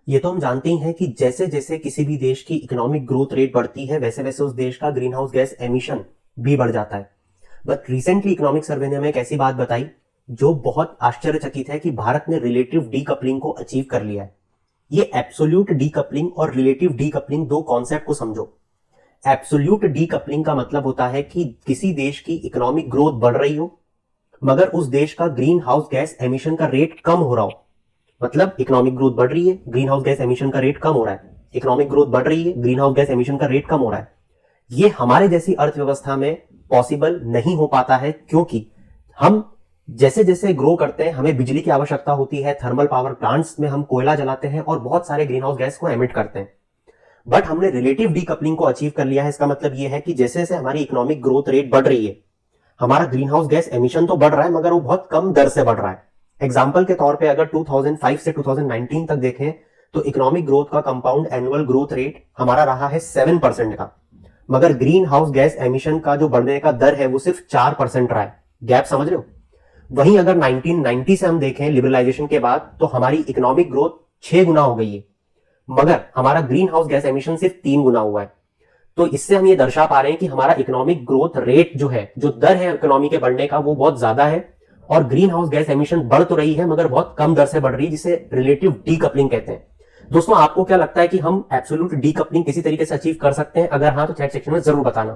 ये तो हम जानते ही हैं कि जैसे जैसे किसी भी देश की इकोनॉमिक ग्रोथ रेट बढ़ती है वैसे वैसे उस देश का ग्रीन हाउस गैस एमिशन भी बढ़ जाता है। बट रिसेंटली इकोनॉमिक सर्वे ने हमें एक ऐसी बात बताई जो बहुत आश्चर्यचकित है कि भारत ने रिलेटिव डीकपलिंग को अचीव कर लिया है। ये एब्सोल्यूट डीकपलिंग और रिलेटिव डीकपलिंग दो कॉन्सेप्ट को समझो। एब्सोल्यूट डीकपलिंग का मतलब होता है कि किसी देश की इकोनॉमिक ग्रोथ बढ़ रही हो मगर उस देश का ग्रीन हाउस गैस एमिशन का रेट कम हो रहा हो। मतलब इकोनॉमिक ग्रोथ बढ़ रही है, ग्रीन हाउस गैस एमिशन का रेट कम हो रहा है। इकोनॉमिक ग्रोथ बढ़ रही है, ग्रीन हाउस गैस एमिशन का रेट कम हो रहा है। ये हमारे जैसी अर्थव्यवस्था में पॉसिबल नहीं हो पाता है क्योंकि हम जैसे जैसे ग्रो करते हैं हमें बिजली की आवश्यकता होती है, थर्मल पावर प्लांट्स में हम कोयला जलाते हैं और बहुत सारे ग्रीन हाउस गैस को एमिट करते हैं। बट हमने रिलेटिव डीकपलिंग को अचीव कर लिया है। इसका मतलब यह है कि जैसे जैसे हमारी इकोनॉमिक ग्रोथ रेट बढ़ रही है हमारा ग्रीन हाउस गैस एमिशन तो बढ़ रहा है मगर वो बहुत कम दर से बढ़ रहा है। एग्जाम्पल के तौर पे अगर 2005 से 2019 तक देखें तो इकोनॉमिक ग्रोथ का कंपाउंड एनुअल ग्रोथ रेट हमारा रहा है 7% का, मगर ग्रीन हाउस गैस एमिशन का जो बढ़ने का दर है वो सिर्फ 4% रहा है। गैप समझ रहे हो? वहीं अगर 1990 से हम देखें लिबरलाइजेशन के बाद तो हमारी इकोनॉमिक ग्रोथ 6 गुना हो गई है मगर हमारा ग्रीन हाउस गैस एमिशन सिर्फ 3 गुना हुआ है। तो इससे हम ये दर्शा पा रहे हैं कि हमारा इकोनॉमिक ग्रोथ रेट जो है, जो दर है इकोनॉमी के बढ़ने का, वो बहुत ज्यादा है और ग्रीन हाउस गैस एमिशन बढ़ तो रही है मगर बहुत कम दर से बढ़ रही है, जिसे रिलेटिव डीकपलिंग कहते हैं। दोस्तों, आपको क्या लगता है कि हम एब्सोल्यूट डीकपलिंग किसी तरीके से अचीव कर सकते हैं? अगर हाँ तो चैट सेक्शन में जरूर बताना।